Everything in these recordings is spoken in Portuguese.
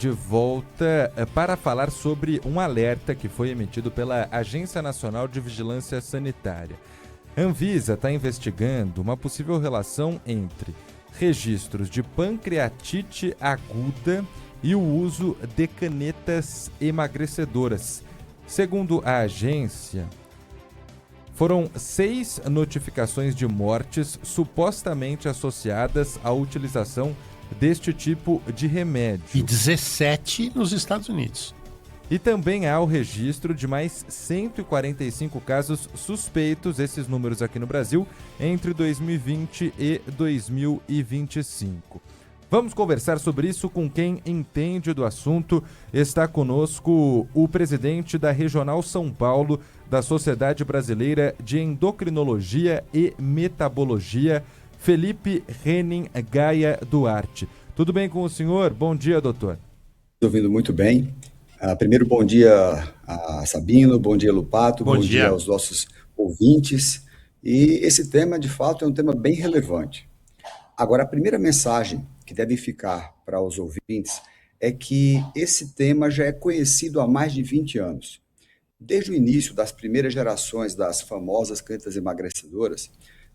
De volta para falar sobre um alerta que foi emitido pela Agência Nacional de Vigilância Sanitária. A Anvisa está investigando uma possível relação entre registros de pancreatite aguda e o uso de canetas emagrecedoras. Segundo a agência, foram 6 notificações de mortes supostamente associadas à utilização deste tipo de remédio. E 17 nos Estados Unidos. E também há o registro de mais 145 casos suspeitos, esses números aqui no Brasil, entre 2020 e 2025. Vamos conversar sobre isso com quem entende do assunto. Está conosco o presidente da Regional São Paulo, da Sociedade Brasileira de Endocrinologia e Metabologia, Felipe Henning Gaia Duarte. Tudo bem com o senhor? Bom dia, doutor. Estou ouvindo muito bem. Primeiro, bom dia a Sabino, bom dia, Lupato, bom dia aos nossos ouvintes. E esse tema, de fato, é um tema bem relevante. Agora, a primeira mensagem que deve ficar para os ouvintes é que esse tema já é conhecido há mais de 20 anos. Desde o início das primeiras gerações das famosas canetas emagrecedoras,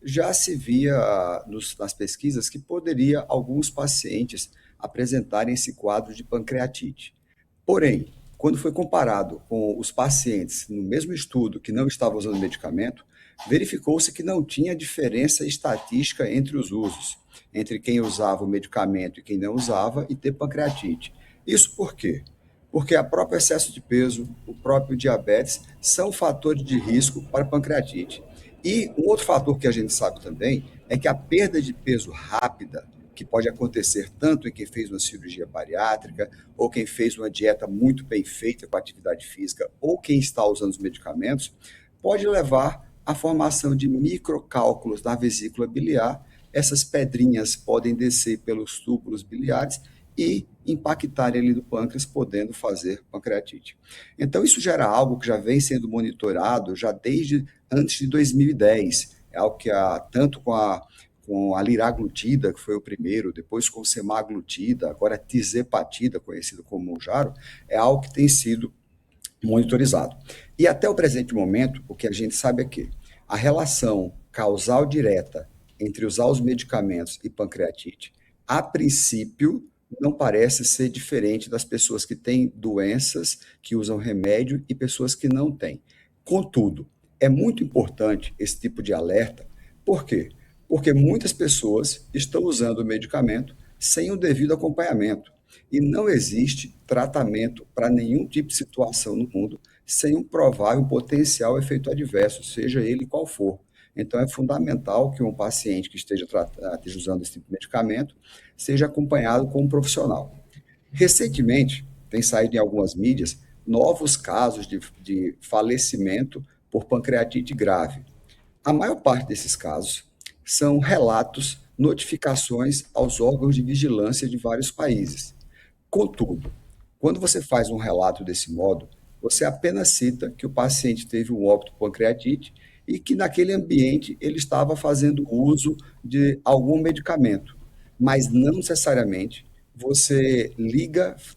já se via nas pesquisas que poderia alguns pacientes apresentarem esse quadro de pancreatite. Porém, quando foi comparado com os pacientes no mesmo estudo que não estavam usando medicamento, verificou-se que não tinha diferença estatística entre os usos, entre quem usava o medicamento e quem não usava, e ter pancreatite. Isso por quê? Porque o próprio excesso de peso, o próprio diabetes, são fatores de risco para pancreatite. E um outro fator que a gente sabe também é que a perda de peso rápida, que pode acontecer tanto em quem fez uma cirurgia bariátrica, ou quem fez uma dieta muito bem feita com atividade física, ou quem está usando os medicamentos, pode levar à formação de microcálculos na vesícula biliar. Essas pedrinhas podem descer pelos túbulos biliares e impactarem ali do pâncreas, podendo fazer pancreatite. Então, isso já era algo que já vem sendo monitorado já desde antes de 2010. É algo que tanto com a liraglutida, que foi o primeiro, depois com semaglutida, agora tizepatida, conhecido como Mounjaro, é algo que tem sido monitorizado. E até o presente momento, o que a gente sabe é que a relação causal direta entre usar os medicamentos e pancreatite, a princípio, não parece ser diferente das pessoas que têm doenças, que usam remédio, e pessoas que não têm. Contudo, é muito importante esse tipo de alerta. Por quê? Porque muitas pessoas estão usando o medicamento sem o devido acompanhamento. E não existe tratamento para nenhum tipo de situação no mundo sem um provável potencial efeito adverso, seja ele qual for. Então, é fundamental que um paciente que esteja usando esse tipo de medicamento seja acompanhado com um profissional. Recentemente, tem saído em algumas mídias novos casos de falecimento por pancreatite grave. A maior parte desses casos são relatos, notificações aos órgãos de vigilância de vários países. Contudo, quando você faz um relato desse modo, você apenas cita que o paciente teve um óbito por pancreatite e que naquele ambiente ele estava fazendo uso de algum medicamento, mas não necessariamente você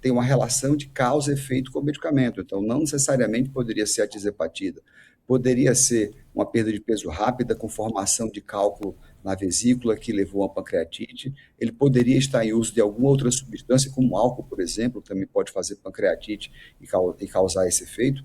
tem uma relação de causa e efeito com o medicamento. Então, não necessariamente poderia ser a tizepatida, poderia ser uma perda de peso rápida com formação de cálculo na vesícula que levou a pancreatite. Ele poderia estar em uso de alguma outra substância, como álcool, por exemplo, também pode fazer pancreatite e causar esse efeito.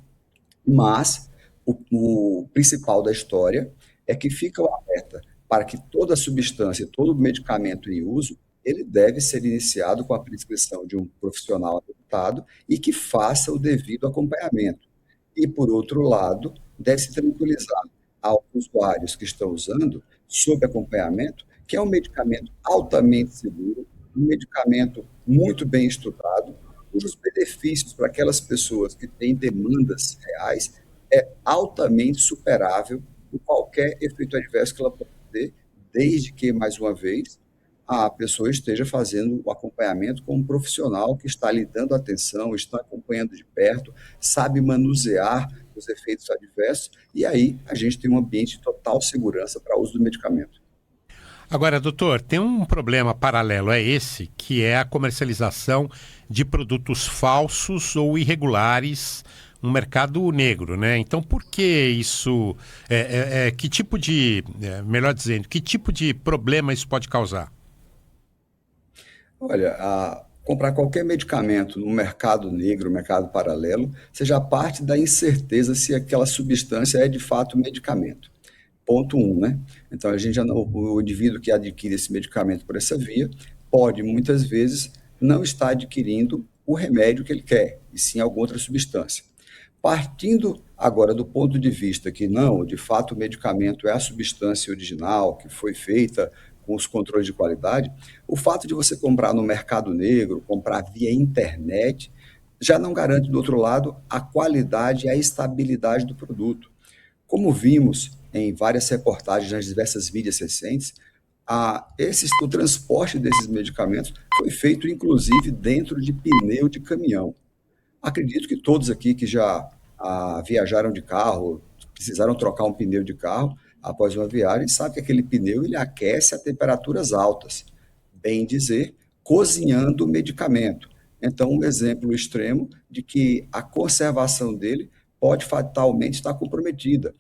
Mas o principal da história é que fica o alerta para que toda substância, todo medicamento em uso, ele deve ser iniciado com a prescrição de um profissional habilitado e que faça o devido acompanhamento. E, por outro lado, deve se tranquilizar aos usuários que estão usando, sob acompanhamento, que é um medicamento altamente seguro, um medicamento muito bem estudado, cujos benefícios para aquelas pessoas que têm demandas reais é altamente superável por qualquer efeito adverso que ela pode ter, desde que, mais uma vez, a pessoa esteja fazendo o acompanhamento com um profissional que está lhe dando atenção, está acompanhando de perto, sabe manusear os efeitos adversos, e aí a gente tem um ambiente de total segurança para o uso do medicamento. Agora, doutor, tem um problema paralelo a esse, que é a comercialização de produtos falsos ou irregulares, um mercado negro, né? Então, por que isso, que tipo de, melhor dizendo, que tipo de problema isso pode causar? Olha, comprar qualquer medicamento no mercado negro, mercado paralelo, você já parte da incerteza se aquela substância é de fato medicamento. Ponto um, né? Então, a gente já não, o indivíduo que adquire esse medicamento por essa via pode, muitas vezes, não estar adquirindo o remédio que ele quer, e sim alguma outra substância. Partindo agora do ponto de vista que não, de fato, o medicamento é a substância original, que foi feita com os controles de qualidade, o fato de você comprar no mercado negro, comprar via internet, já não garante, do outro lado, a qualidade e a estabilidade do produto. Como vimos em várias reportagens nas diversas mídias recentes, o transporte desses medicamentos foi feito, inclusive, dentro de pneu de caminhão. Acredito que todos aqui que já viajaram de carro, precisaram trocar um pneu de carro após uma viagem, sabem que aquele pneu ele aquece a temperaturas altas, bem dizer, cozinhando o medicamento. Então, um exemplo extremo de que a conservação dele pode fatalmente estar comprometida.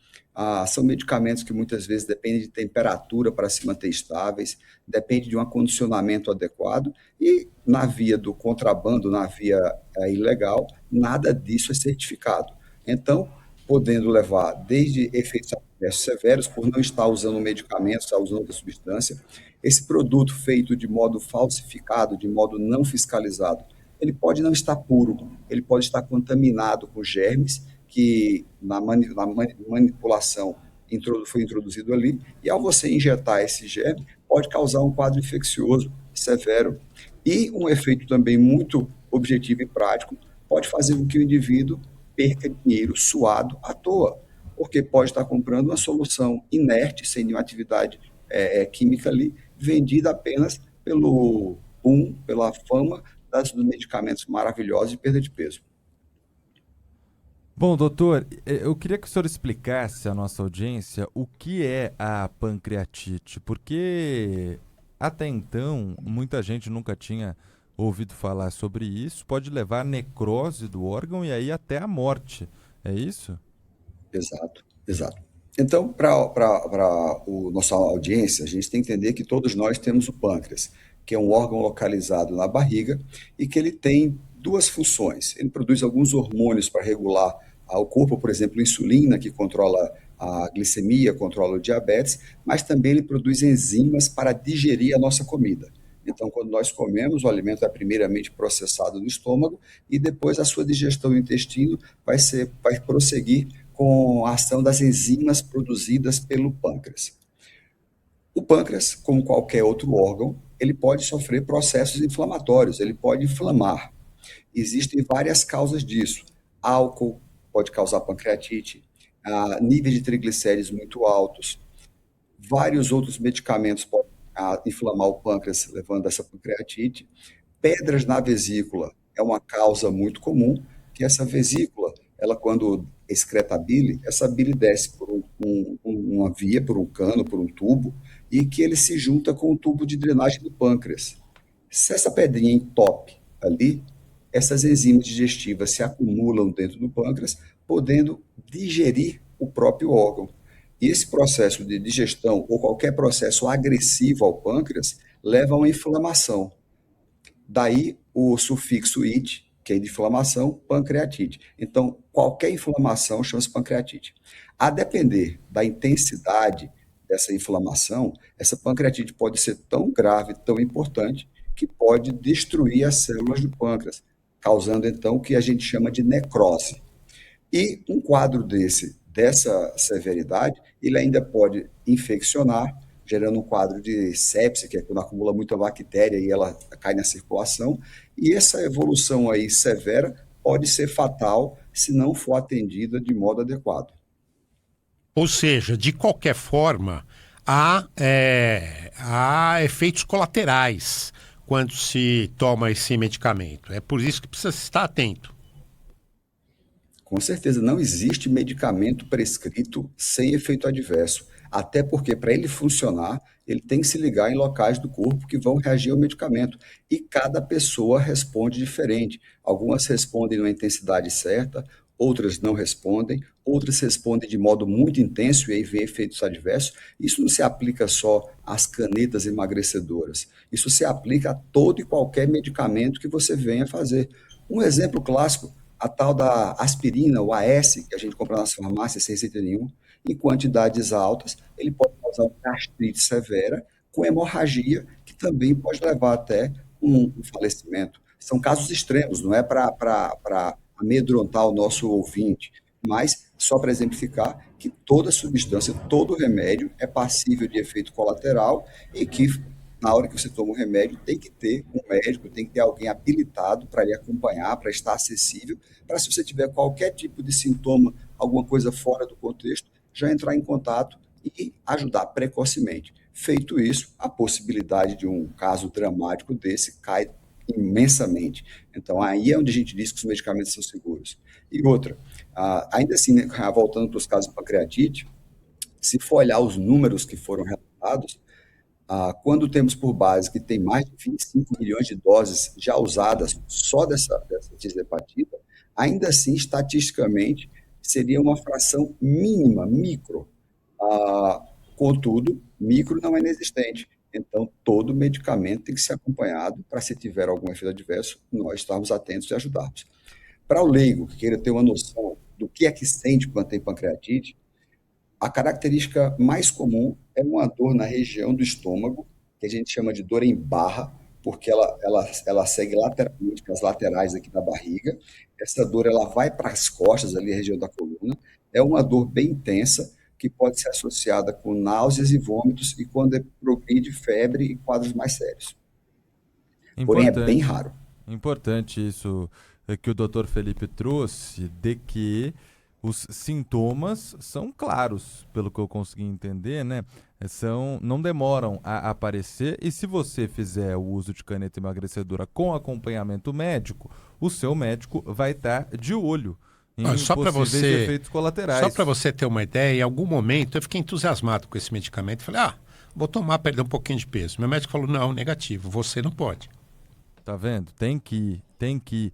São medicamentos que muitas vezes dependem de temperatura para se manter estáveis, depende de um acondicionamento adequado e na via do contrabando, na via ilegal, nada disso é certificado. Então, podendo levar desde efeitos adversos severos por não estar usando um medicamento, estar usando outra substância, esse produto feito de modo falsificado, de modo não fiscalizado, ele pode não estar puro, ele pode estar contaminado com germes que na manipulação foi introduzido ali, e ao você injetar esse germe, pode causar um quadro infeccioso severo e um efeito também muito objetivo e prático, pode fazer com que o indivíduo perca dinheiro suado à toa, porque pode estar comprando uma solução inerte, sem nenhuma atividade química ali, vendida apenas pelo pela fama dos medicamentos maravilhosos e perda de peso. Bom, doutor, eu queria que o senhor explicasse à nossa audiência o que é a pancreatite, porque até então muita gente nunca tinha ouvido falar sobre isso, pode levar à necrose do órgão e aí até à morte, é isso? Exato, exato. Então, para a nossa audiência, a gente tem que entender que todos nós temos o pâncreas, que é um órgão localizado na barriga e que ele tem duas funções. Ele produz alguns hormônios para regular o corpo, por exemplo, insulina, que controla a glicemia, controla o diabetes, mas também ele produz enzimas para digerir a nossa comida. Então, quando nós comemos, o alimento é primeiramente processado no estômago e depois a sua digestão no intestino vai prosseguir com a ação das enzimas produzidas pelo pâncreas. O pâncreas, como qualquer outro órgão, ele pode sofrer processos inflamatórios, ele pode inflamar. Existem várias causas disso. Álcool pode causar pancreatite, níveis de triglicéridos muito altos, vários outros medicamentos podem inflamar o pâncreas, levando a essa pancreatite. Pedras na vesícula é uma causa muito comum, que essa vesícula, ela quando excreta a bile, essa bile desce por uma via, por um cano, por um tubo, e que ele se junta com o tubo de drenagem do pâncreas. Se essa pedrinha entope ali, essas enzimas digestivas se acumulam dentro do pâncreas, podendo digerir o próprio órgão. E esse processo de digestão ou qualquer processo agressivo ao pâncreas leva a uma inflamação. Daí o sufixo "ite", que é de inflamação, pancreatite. Então, qualquer inflamação chama-se pancreatite. A depender da intensidade dessa inflamação, essa pancreatite pode ser tão grave, tão importante, que pode destruir as células do pâncreas, causando então o que a gente chama de necrose. E um quadro dessa severidade, ele ainda pode infeccionar, gerando um quadro de sepse, que é quando acumula muita bactéria e ela cai na circulação, e essa evolução aí severa pode ser fatal se não for atendida de modo adequado. Ou seja, de qualquer forma, há efeitos colaterais quando se toma esse medicamento. É por isso que precisa estar atento. Com certeza, não existe medicamento prescrito sem efeito adverso. Até porque, para ele funcionar, ele tem que se ligar em locais do corpo que vão reagir ao medicamento. E cada pessoa responde diferente. Algumas respondem numa intensidade certa, outras não respondem, outras respondem de modo muito intenso e aí vê efeitos adversos. Isso não se aplica só às canetas emagrecedoras. Isso se aplica a todo e qualquer medicamento que você venha fazer. Um exemplo clássico, a tal da aspirina, o AS, que a gente compra nas farmácias sem receita nenhuma, em quantidades altas, ele pode causar uma gastrite severa com hemorragia, que também pode levar até um falecimento. São casos extremos, não é para amedrontar o nosso ouvinte, mas só para exemplificar que toda substância, todo remédio é passível de efeito colateral e que na hora que você toma o remédio tem que ter um médico, tem que ter alguém habilitado para lhe acompanhar, para estar acessível, para se você tiver qualquer tipo de sintoma, alguma coisa fora do contexto, já entrar em contato e ajudar precocemente. Feito isso, a possibilidade de um caso dramático desse cai imensamente. Então, aí é onde a gente diz que os medicamentos são seguros. E outra, ainda assim, né, voltando para os casos de pancreatite, se for olhar os números que foram relatados, quando temos por base que tem mais de 25 milhões de doses já usadas só dessa hepatita, ainda assim, estatisticamente, seria uma fração mínima, micro. Contudo, micro não é inexistente. Então, todo medicamento tem que ser acompanhado para, se tiver algum efeito adverso, nós estarmos atentos e ajudarmos. Para o leigo, que queira ter uma noção do que é que sente quando tem pancreatite, a característica mais comum é uma dor na região do estômago, que a gente chama de dor em barra, porque ela segue lateralmente para as laterais aqui da barriga. Essa dor ela vai para as costas, ali, a região da coluna. É uma dor bem intensa, que pode ser associada com náuseas e vômitos, e quando progride, febre e quadros mais sérios. Porém, é bem raro. Importante isso que o Dr. Felipe trouxe, de que os sintomas são claros, pelo que eu consegui entender, né? Não demoram a aparecer, e se você fizer o uso de caneta emagrecedora com acompanhamento médico, o seu médico vai estar de olho em só para possíveis efeitos colaterais. Só para você ter uma ideia, em algum momento eu fiquei entusiasmado com esse medicamento. Falei, vou tomar, perder um pouquinho de peso. Meu médico falou, não, negativo, você não pode. Tá vendo? Tem que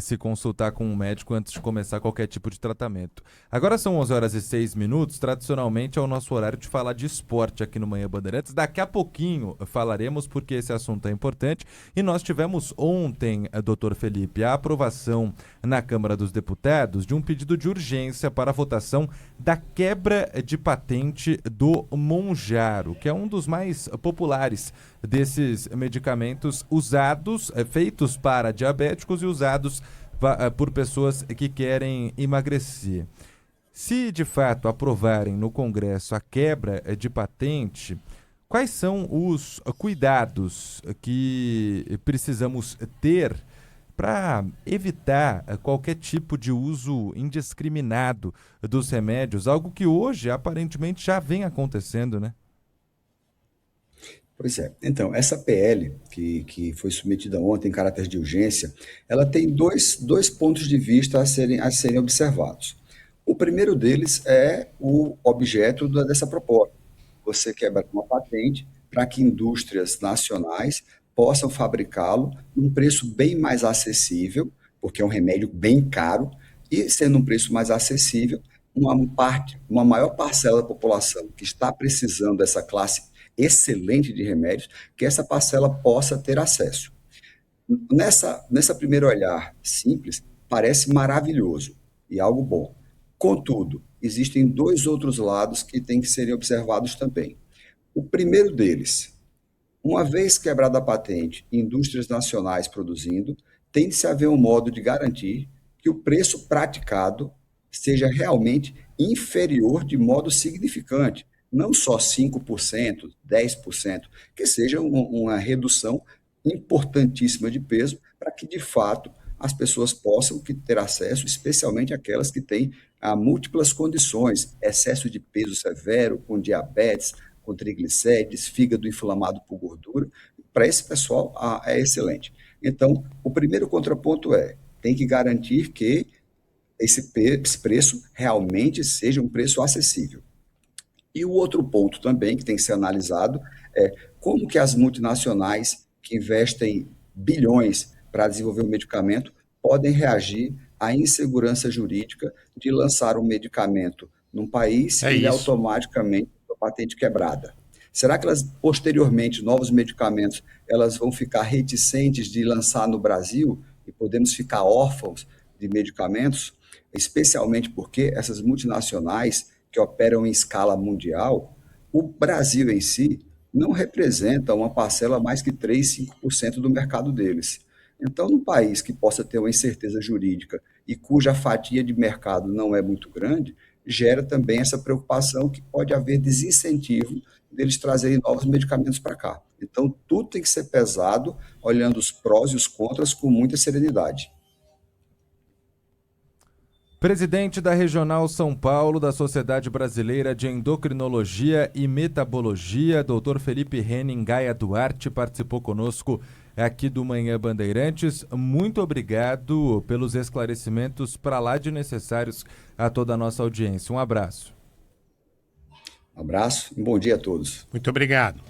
se consultar com um médico antes de começar qualquer tipo de tratamento. Agora são 11h06, tradicionalmente é o nosso horário de falar de esporte aqui no Manhã Bandeirantes. Daqui a pouquinho falaremos, porque esse assunto é importante, e nós tivemos ontem, Dr. Felipe, a aprovação na Câmara dos Deputados de um pedido de urgência para a votação da quebra de patente do Mounjaro, que é um dos mais populares desses medicamentos usados, feitos para diabéticos e usados por pessoas que querem emagrecer. Se de fato aprovarem no Congresso a quebra de patente, quais são os cuidados que precisamos ter para evitar qualquer tipo de uso indiscriminado dos remédios, algo que hoje aparentemente já vem acontecendo, né? Pois é. Então, essa PL, que foi submetida ontem em caráter de urgência, ela tem dois pontos de vista a serem observados. O primeiro deles é o objeto dessa proposta. Você quebra uma patente para que indústrias nacionais possam fabricá-lo num preço bem mais acessível, porque é um remédio bem caro, e sendo um preço mais acessível, uma maior parcela da população que está precisando dessa classe excelente de remédios, que essa parcela possa ter acesso. Nessa primeiro olhar simples, parece maravilhoso e algo bom. Contudo, existem dois outros lados que têm que serem observados também. O primeiro deles, uma vez quebrada a patente, indústrias nacionais produzindo, tem de se haver um modo de garantir que o preço praticado seja realmente inferior de modo significante, não só 5%, 10%, que seja uma redução importantíssima de peso para que, de fato, as pessoas possam ter acesso, especialmente aquelas que têm múltiplas condições, excesso de peso severo, com diabetes, com triglicérides, fígado inflamado por gordura. Para esse pessoal, é excelente. Então, o primeiro contraponto tem que garantir que esse preço realmente seja um preço acessível. E o outro ponto também que tem que ser analisado é como que as multinacionais que investem bilhões para desenvolver um medicamento podem reagir à insegurança jurídica de lançar um medicamento num país É e ele isso. automaticamente tem a patente quebrada. Será que elas, posteriormente, novos medicamentos, elas vão ficar reticentes de lançar no Brasil e podemos ficar órfãos de medicamentos? Especialmente porque essas multinacionais que operam em escala mundial, o Brasil em si não representa uma parcela mais que 3, 5% do mercado deles. Então, num país que possa ter uma incerteza jurídica e cuja fatia de mercado não é muito grande, gera também essa preocupação que pode haver desincentivo deles trazerem novos medicamentos para cá. Então, tudo tem que ser pesado, olhando os prós e os contras com muita serenidade. Presidente da Regional São Paulo da Sociedade Brasileira de Endocrinologia e Metabologia, Dr. Felipe Henning Gaia Duarte, participou conosco aqui do Manhã Bandeirantes. Muito obrigado pelos esclarecimentos para lá de necessários a toda a nossa audiência. Um abraço. Um abraço e um bom dia a todos. Muito obrigado.